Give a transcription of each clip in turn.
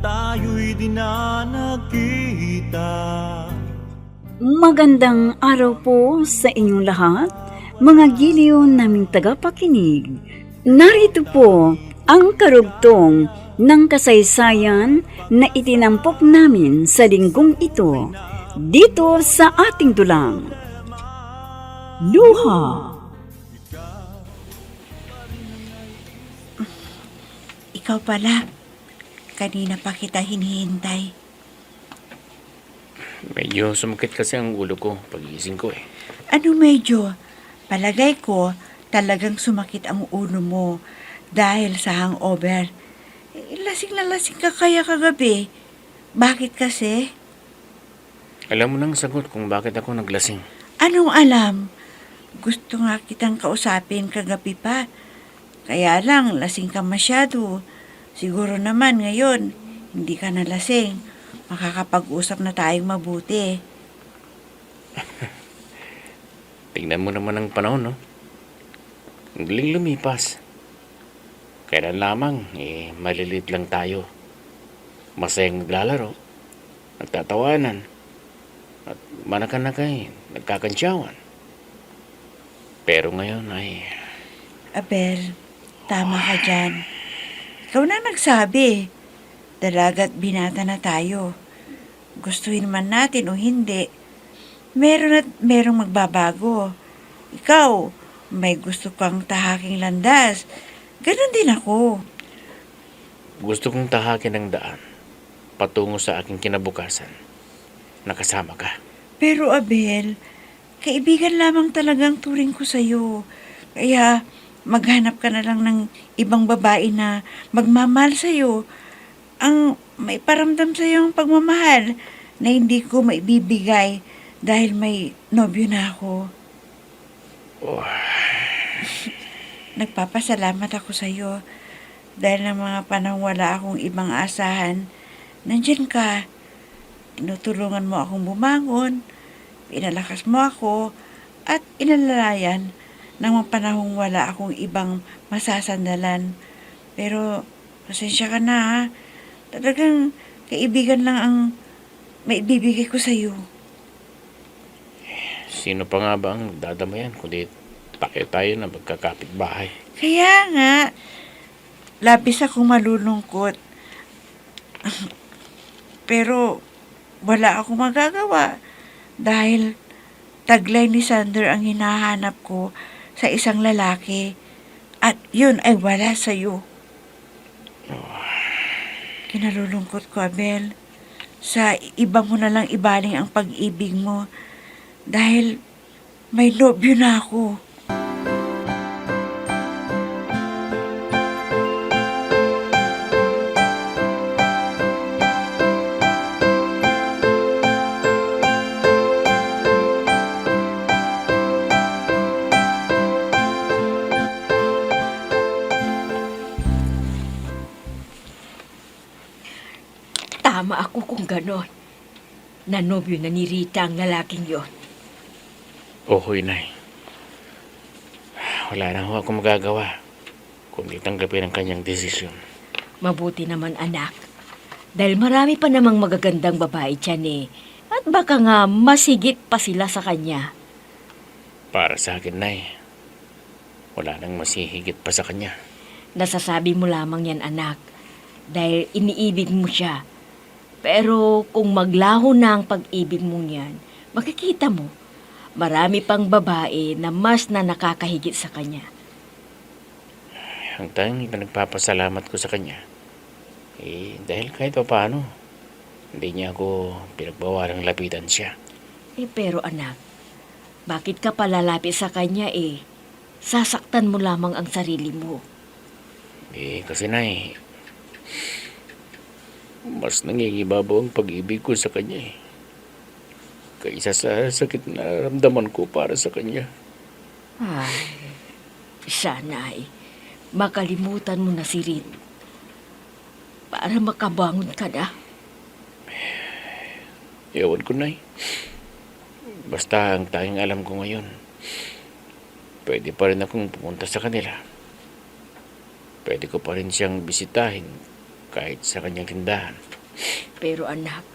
tayo'y di na nagkita. Magandang araw po sa inyong lahat, mga giliw naming tagapakinig. Narito po ang karugtong ng kasaysayan na itinampok namin sa linggong ito, dito sa ating dulang. Luha. Ikaw pala, kanina pa kita hinihintay. Medyo sumakit kasi ang ulo ko pag-iising ko eh. Ano medyo? Palagay ko, talagang sumakit ang ulo mo dahil sa hangover. Lasing na lasing ka kaya kagabi. Bakit kasi? Alam mo nang sagot kung bakit ako naglasing. Anong alam? Gusto nga kitang kausapin kagabi pa. Kaya lang, lasing ka masyado. Siguro naman ngayon, hindi ka na lasing. Makakapag-usap na tayong mabuti. Tingnan mo naman ang panahon, no? Ang biling lumipas. Kailan lamang, malilit lang tayo. Masayang naglalaro, nagtatawanan, at manakan-nakay, nagkakantsawan. Pero ngayon ay... Abel, tama ka dyan. Ikaw na nagsabi. Dalaga at binata na tayo. Gustuhin man natin o hindi, meron at merong magbabago. Ikaw, may gusto kang tahaking landas. Ganon din ako. Gusto kong tahakin ang daan patungo sa aking kinabukasan. Nakasama ka. Pero Abel, kaibigan lamang talagang turing ko sa'yo. Kaya maghanap ka na lang ng ibang babae na magmamahal sa'yo. Ang may paramdam sa'yo ang pagmamahal na hindi ko maibibigay dahil may nobyo na ako. Oh, Nagpapasalamat ako sa'yo dahil ng mga panahon wala akong ibang asahan. Nandyan ka. Tinutulungan mo akong bumangon, pinalakas mo ako, at inalalayan ng mga panahong wala akong ibang masasandalan. Pero, pasensya ka na ha. Talagang kaibigan lang ang maibibigay ko sa'yo. sino pa nga ba ang magdadamayan kundi tayo na magkakapitbahay? Kaya nga, labis akong malulungkot. Pero, wala akong magagawa dahil taglay ni Sander ang hinahanap ko sa isang lalaki at yun ay wala sa'yo. Kinalulungkot ko, Abel. Sa iba mo na lang ibaling ang pag-ibig mo dahil may nobyo na ako. Tama ako kung ganon. Nanobyo na ni Rita ang lalaking yon. Oho, inay. Wala na ho ako magagawa kundi tanggapin ang kanyang desisyon. Mabuti naman anak. Dahil marami pa namang magagandang babae dyan eh. At baka nga masigit pa sila sa kanya. Para sa akin, nay, wala nang masihigit pa sa kanya. Nasasabi mo lamang yan anak. Dahil iniibig mo siya. Pero kung maglaho na ang pag-ibig mong yan, makikita mo, marami pang babae na mas na nakakahigit sa kanya. Ang tanging nagpapasalamat ko sa kanya, dahil kahit pa paano, hindi niya ako pinagbawalang lapitan siya. Pero anak, bakit ka palalapit sa kanya sasaktan mo lamang ang sarili mo. Kasi nay, mas nangingibabaw ang pag-ibig ko sa kanya kaysa sa sakit na naramdaman ko para sa kanya. Ay, sana makalimutan mo na si Rin para makabangon ka na. Ewan ko, nay. Basta ang tanging alam ko ngayon, pwede pa rin akong pumunta sa kanila. Pwede ko pa rin siyang bisitahin kahit sa kanyang tindahan. Pero anak,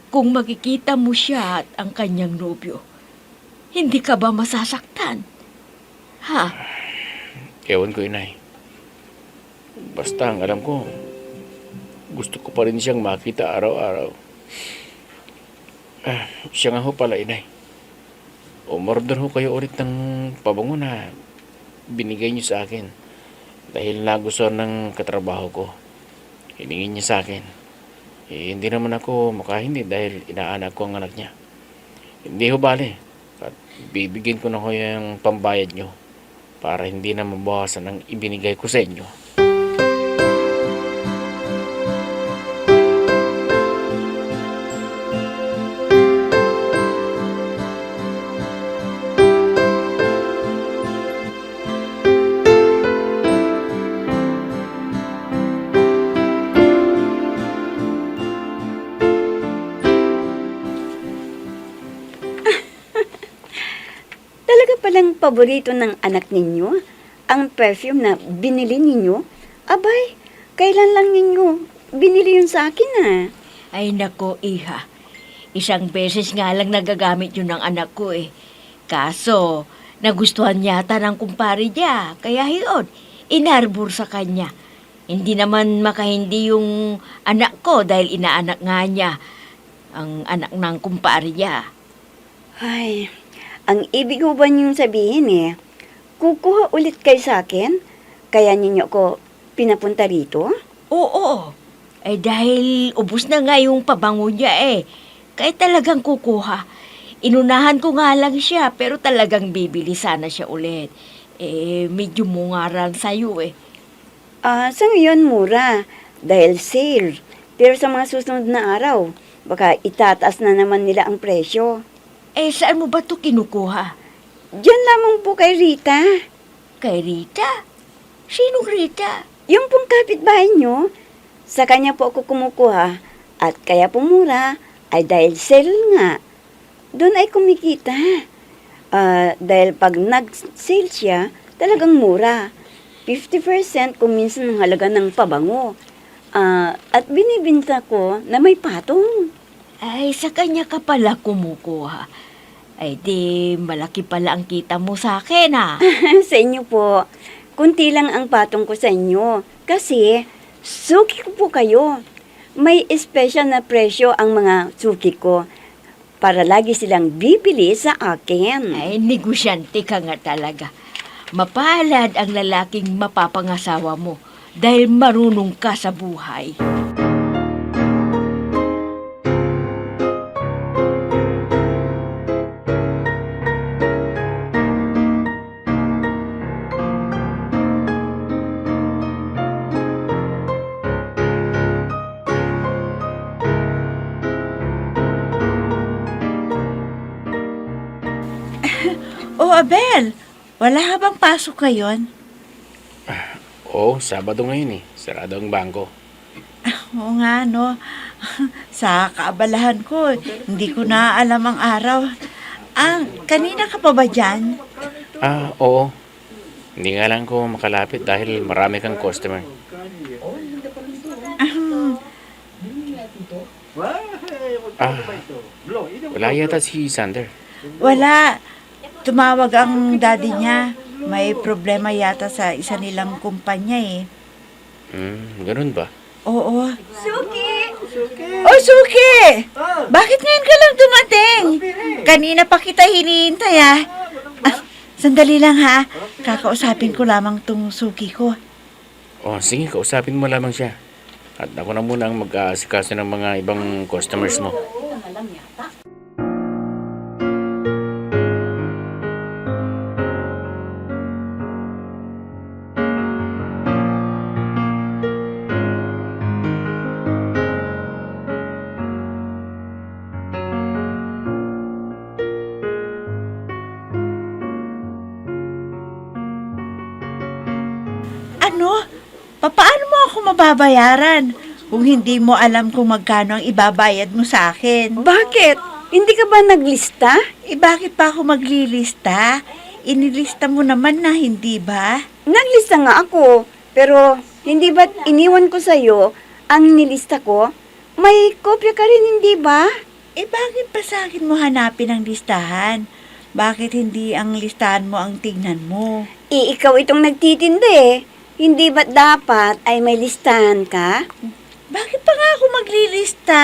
kung makikita mo siya at ang kanyang nobyo, hindi ka ba masasaktan? Ha? Ewan ko, inay. Basta ang alam ko, gusto ko pa rin siyang makita araw-araw. Siya nga ho pala, inay. Umorder ho kayo ulit ng pabango na binigay niyo sa akin. Dahil nagustuhan ng katrabaho ko. Hiningin niya sa akin. Hindi naman ako makahindi dahil inaanak ko ang anak niya. Hindi ho bale. At bibigyan ko na ho yung pambayad niyo para hindi na mabawasan ang ibinigay ko sa inyo. Talaga palang paborito ng anak ninyo ang perfume na binili ninyo? Abay, kailan lang ninyo binili yun sa akin Ay nako, iha. Isang beses nga lang nagagamit yun ng anak ko eh. Kaso, nagustuhan yata ng kumpare niya. Kaya yun, inarbor sa kanya. Hindi naman makahindi yung anak ko dahil inaanak nga niya ang anak ng kumpare niya. Ay, ang ibig ko ba niyong sabihin kukuha ulit kayo sa akin? Kaya ninyo ako pinapunta rito? Oo. Eh dahil ubos na nga yung pabango niya eh. Kaya talagang kukuha. Inunahan ko nga lang siya pero talagang bibili sana siya ulit. Medyo mungaran sa'yo eh. Sa ngayon mura, dahil sale. Pero sa mga susunod na araw, baka itataas na naman nila ang presyo. Saan mo ba ito kinukuha? Diyan lamang po kay Rita. Kay Rita? Sinong Rita? Yung pong kapitbahay nyo, sa kanya po ako kumukuha. At kaya po mura ay dahil sale nga. Doon ay kumikita. Dahil pag nag-sale siya, talagang mura. 50% kung minsan ang halaga ng pabango. At binibinta ko na may patong. Ay, sa kanya ka pala kumukuha. Ay, di malaki pala ang kita mo sa akin Sa inyo po, kunti lang ang patong ko sa inyo. Kasi, suki ko po kayo. May special na presyo ang mga suki ko para lagi silang bibili sa akin. Ay, negosyante ka nga talaga. Mapalad ang lalaking mapapangasawa mo dahil marunong ka sa buhay. Oh, Abel, wala ka bang pasok ngayon? Oo, Sabado ngayon sarado ang bangko. Oo nga, no. Sa kaabalahan ko, hindi ko na alam ang araw. Kanina ka pa ba dyan? Oo. Hindi nga lang ko makalapit dahil marami kang customer. Wala yata si Sander. Wala. Tumawag ang daddy niya. May problema yata sa isa nilang kumpanya eh. Ganun ba? Oo. Suki! Oh, Suki! Bakit ngayon ka lang dumating? Kanina pa kita hinihintay sandali lang ha. Kakausapin ko lamang tong Suki ko. Sige, kausapin mo lamang siya. At ako na muna ang mag-aasikaso ng mga ibang customers mo. Ano? Paano mo ako mababayaran kung hindi mo alam kung magkano ang ibabayad mo sa akin? Bakit? Hindi ka ba naglista? Bakit pa ako maglilista? Inilista mo naman na, hindi ba? Naglista nga ako. Pero hindi ba't iniwan ko sa'yo ang nilista ko, may kopya ka rin, hindi ba? Bakit pa sa akin mo hanapin ang listahan? Bakit hindi ang listahan mo ang tignan mo? Ikaw itong nagtitinda eh. Hindi ba't dapat ay may listahan ka? Bakit pa nga ako maglilista?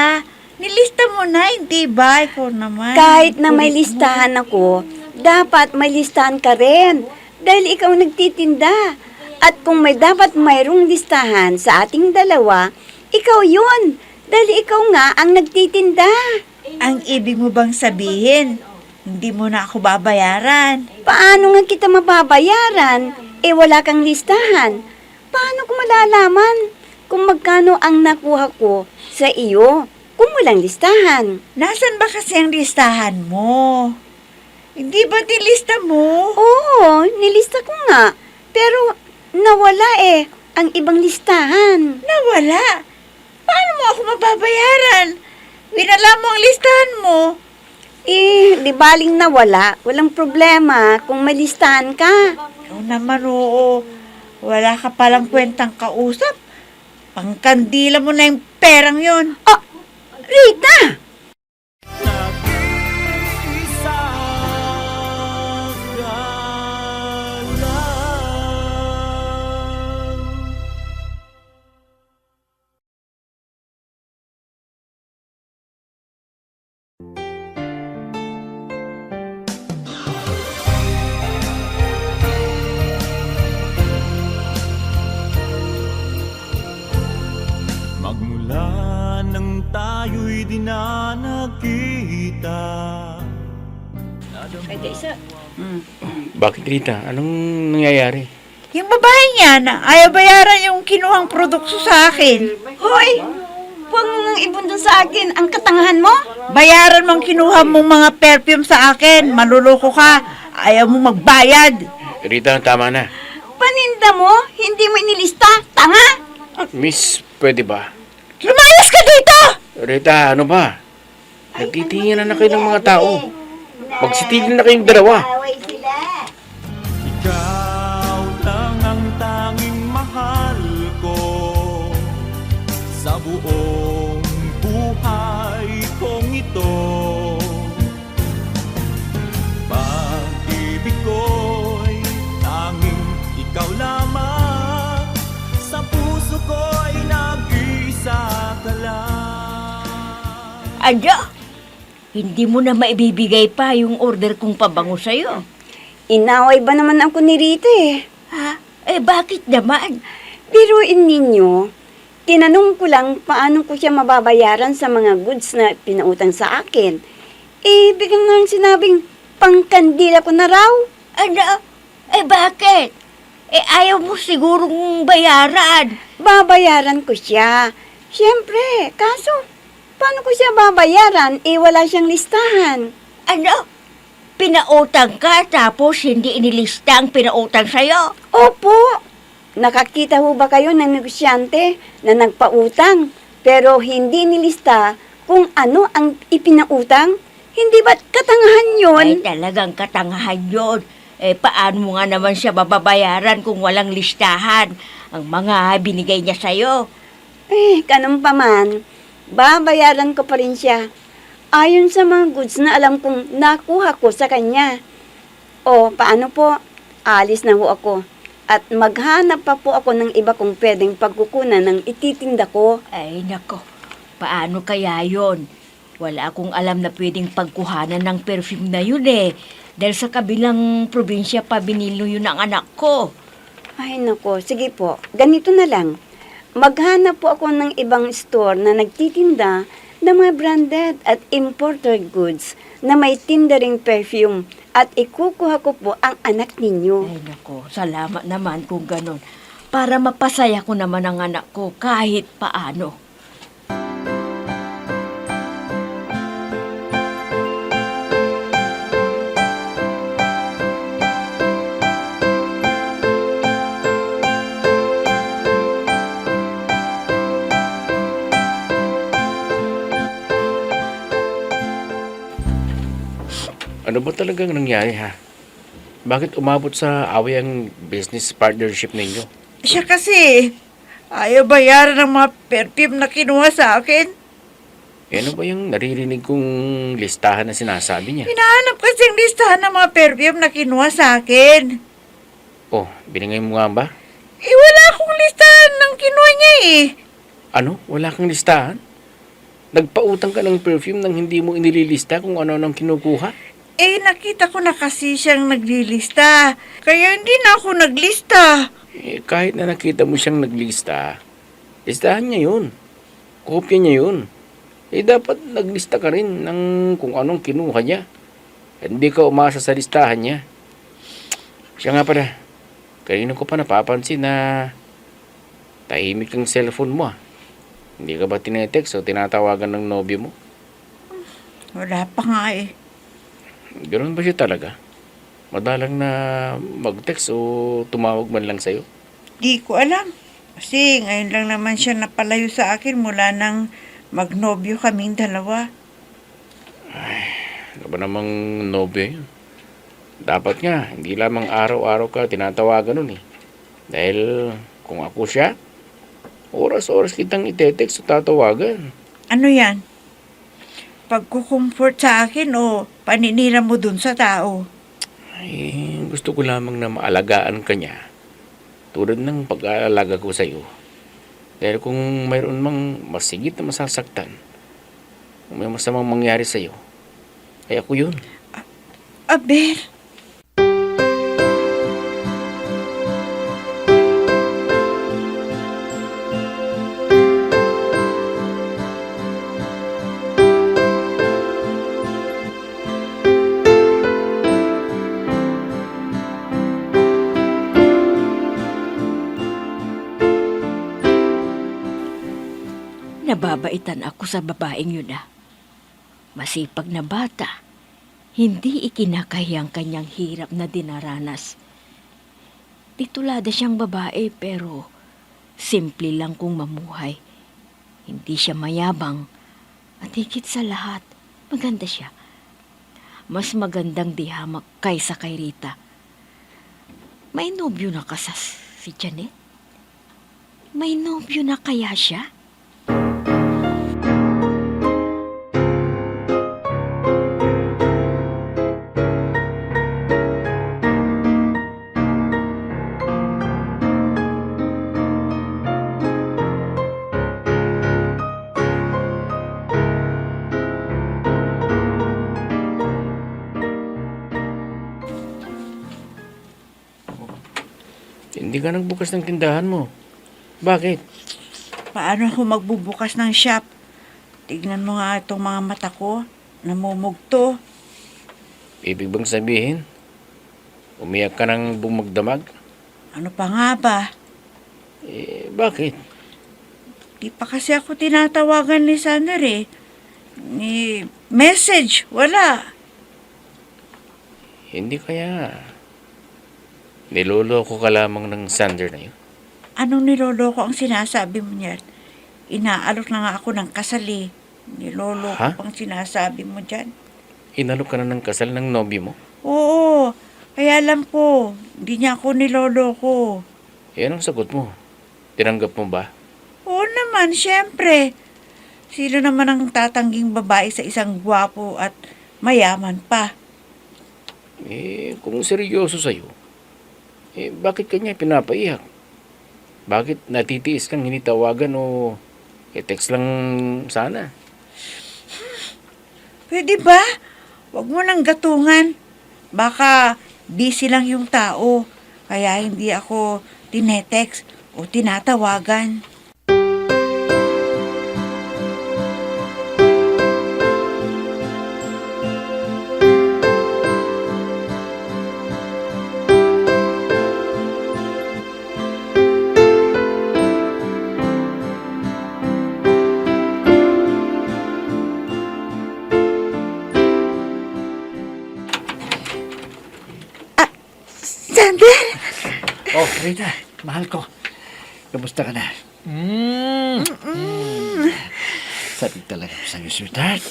Nilista mo na, hindi ba? Ikaw naman. Kahit na may Kulit mo. listahan ako, dapat may listahan ka rin. Dahil ikaw nagtitinda. At kung may dapat mayroong listahan sa ating dalawa, ikaw yun. Dahil ikaw nga ang nagtitinda. Ang ibig mo bang sabihin, hindi mo na ako babayaran? Paano nga kita mababayaran? Wala kang listahan. Paano ko malalaman kung magkano ang nakuha ko sa iyo kung walang listahan? Nasaan ba kasi ang listahan mo? Hindi ba nilista mo? Oo, nilista ko nga. Pero nawala ang ibang listahan. Nawala. Paano mo ako mababayaran? Winala mo ang listahan mo. Di baling nawala. Walang problema kung may listahan ka. Ikaw naman, oo. Wala ka palang kwentang kausap. Pangkandila mo na yung perang yon. Oh, Rita! Nag-iisa ka lang. Magmula nang tayo'y di na nagkita. Bakit, Rita? Anong nangyayari? Yung babae niya na ayaw bayaran yung kinuhang produkto sa akin. Hoy! Huwag mo nang ibundon sa akin ang katangahan mo. Bayaran mong kinuha mong mga perfume sa akin. Maluloko ka. Ayaw mo magbayad. Rita, tama na. Paninda mo, hindi mo inilista. Tanga! Miss, pwede ba? Lumayas ka dito! Rita, ano ba? Nagtitingin na kayo ng mga tao. Magsitigil na kayong dalawa. Ikaw lang ang tanging mahal ko sa buong buhay kong ito. Pag-ibig ko'y tanging ikaw lamang, sa puso ko'y nag-iisa ka lang. Adyo! Hindi mo na maibibigay pa yung order kong pabango sa'yo. Inaway ba naman ako ni Rita eh? Ha? Bakit naman? Biruin ninyo, tinanong ko lang paano ko siya mababayaran sa mga goods na pinautang sa akin. Biglang nga sinabing pangkandila ko na raw. Ano? Bakit? Ayaw mo sigurong bayaran. Babayaran ko siya. Siyempre, kaso paano ko siya babayaran? Wala siyang listahan. Ano? Pinautang ka tapos hindi inilista ang pinautang sa'yo? Opo. Nakakita ho ba kayo ng negosyante na nagpautang pero hindi nilista kung ano ang ipinautang? Hindi ba't katangahan yun? Talagang katangahan yun. Paano mo nga naman siya mababayaran kung walang listahan ang mga binigay niya sa'yo? Ganun pa man, babayaran ko pa rin siya. Ayon sa mga goods na alam kong nakuha ko sa kanya. O, paano po? Alis na ho ako. At maghanap pa po ako ng iba kong pwedeng pagkukunan ng ititinda ko. Ay, nako. Paano kaya yon? Wala akong alam na pwedeng pagkuhanan ng perfume na yun Dahil sa kabilang probinsya pa binilo yun ang anak ko. Ay, nako. Sige po, ganito na lang. Maghanap po ako ng ibang store na nagtitinda ng mga branded at imported goods na may tinda ring perfume at ikukuha ko po ang anak ninyo. Ay, nako. Salamat naman kung ganon. Para mapasaya ko naman ang anak ko kahit paano. Ano ba talagang nangyari, ha? Bakit umabot sa away ang business partnership ninyo? Siya kasi, Ayaw bayaran ng mga perfume na kinuha sa akin. Ano ba yung naririnig kong listahan na sinasabi niya? Hinahanap kasi ang listahan ng mga perfume na kinuha sa akin. Oh, binigay mo nga ba? Wala akong listahan ng kinuha niya eh. Ano? Wala kang listahan? Nagpautang ka ng perfume nang hindi mo inililista kung ano nang kinukuha? Nakita ko na kasi siyang naglilista. Kaya hindi na ako naglista. Kahit na nakita mo siyang naglista, listahan niya yun. Kopya niya yun. Dapat naglista ka rin ng kung anong kinuha niya. Hindi ka umasa sa listahan niya. Siya nga pala, kanino ko pa napapansin na tahimik ang cellphone mo. Hindi ka ba tinetext o tinatawagan ng nobyo mo? Wala pa nga eh. Ganoon ba siya talaga? Madalang na mag-text o tumawag man lang sa'yo? Di ko alam. Kasi ngayon lang naman siya napalayo sa akin mula nang magnobyo kaming dalawa. Ano ba namang nobyo yun? Dapat nga, hindi lamang araw-araw ka tinatawagan nun eh. Dahil kung ako siya, oras-oras kitang itetext o tatawagan. Ano yan? Pagkukomfort sa akin o paninira mo dun sa tao? Gusto ko lamang na maalagaan ka niya. Tulad ng pag-aalaga ko sa'yo. Dahil kung mayroon mang masigit na masasaktan, kung may masamang mangyari sa'yo, ay ako yun. Aber, Nababaitan ako sa babaeng yun ah. Masipag na bata. Hindi ikinakahiyang kanyang hirap na dinaranas. Titulada siyang babae pero simple lang kung mamuhay. Hindi siya mayabang at higit sa lahat, maganda siya. Mas magandang dihamak kaysa kay Rita. May nobyo na kasas si Janet? May nobyo na kaya siya? Hindi ka nagbukas ng tindahan mo. Bakit? paano ako magbubukas ng shop? Tignan mo nga itong mga mata ko. Namumugto. Ibig bang sabihin, umiyak ka ng bumagdamag? Ano pa nga ba? Bakit? Di pa kasi ako tinatawagan ni Sander eh. Ni message, wala. Hindi kaya niloloko ka lamang ng Sander na yun? Anong niloloko ang sinasabi mo niyan? Inaalok na nga ako ng kasal eh. Niloloko Ha? pang sinasabi mo dyan. Inalok ka na ng kasal ng nobyo mo? Oo, kaya alam ko, hindi niya ako niloloko. Anong sagot mo? Tinanggap mo ba? Oo naman, syempre. Sino naman ang tatangging babae sa isang gwapo at mayaman pa? Kung seryoso sa'yo, bakit kanya pinapaiyak? Bakit natitiis kang hinitawagan o text lang sana? Pwede ba? Huwag mo nang gatungan. Baka busy lang yung tao. Kaya hindi ako tinetext o tinatawagan. Sander! Oh, Rita, mahal ko. Kamusta ka na? Sabi talaga ko sa'yo, sweetheart.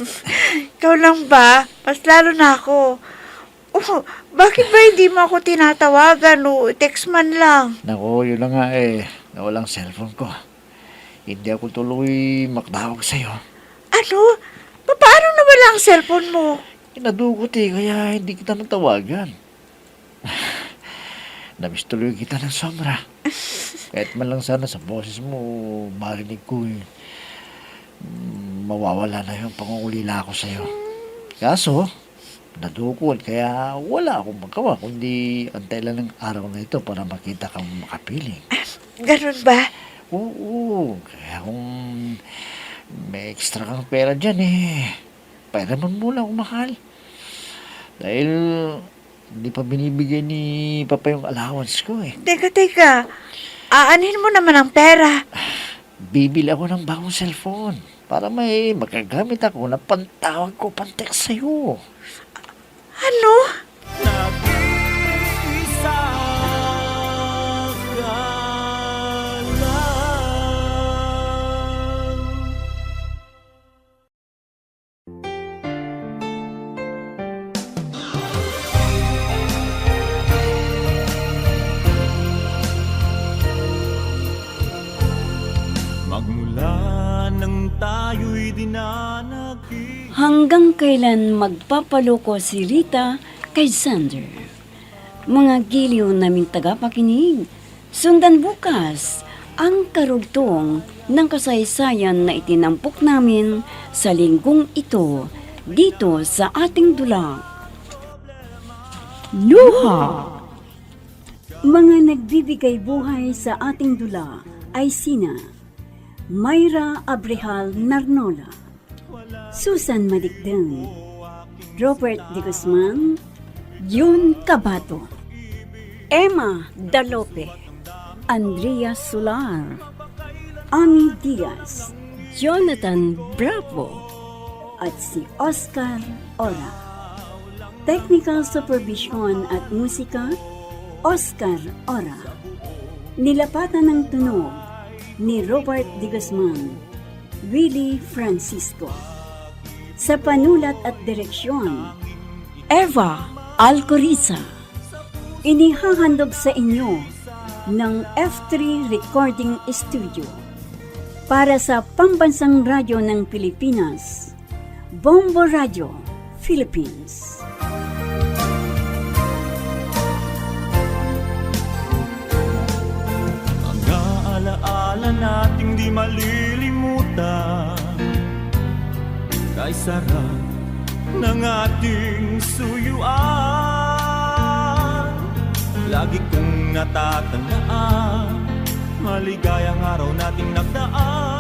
Ikaw lang ba? Mas lalo na ako. Oh, bakit ba hindi mo ako tinatawagan o text man lang? Naku, yun na nga nawalang cellphone ko. hindi ako tuloy makatawag sa'yo. Ano? Paano nawala ang cellphone mo? Inadugot kaya hindi kita natawagan. Namiss tuloy kita ng sobra. Kahit man lang sana sa boses mo, marinig ko mawawala na yung pangungulila ko sa'yo. Kaso, nadukot kaya wala akong magawa kundi antay lang ng araw na ito para makita kang makapiling. Ganun ba? Oo, kaya kung may extra kang pera dyan pairaman mo lang kung mahal. Dahil hindi pa binibigay ni Papa yung allowance ko Teka. Aanhin mo naman ang pera. Bibili ako ng bagong cellphone para may magagamit ako na pantawag ko pang-text sa'yo. Ano? Nag-iisa ka lang. Magmula nang tayo'y dinanagi. Hanggang kailan magpapaloko si Rita kay Sander? Mga giliw naming tagapakinig, sundan bukas ang karugtong ng kasaysayan na itinampok namin sa linggong ito dito sa ating dula. Luha! Mga nagbibigay buhay sa ating dula ay sina Mayra Abrehal Narnola, Susan Malikdan, Robert De Guzman, Jun Cabato, Emma Dalope, Andrea Solar, Ami Diaz, Jonathan Bravo, at si Oscar Ora. Technical Supervision at Musika, Oscar Ora. Nilapatan ng tunog ni Robert De Guzman, Willie Francisco. Sa panulat at direksyon, Eva Alcoriza. Inihahandog sa inyo ng F3 Recording Studio para sa Pambansang Radyo ng Pilipinas, Bombo Radio, Philippines. Ang alaala nating di malilimutan, kay sarap ng ating suyuan. Lagi kong natatandaan, maligayang araw nating nagdaan.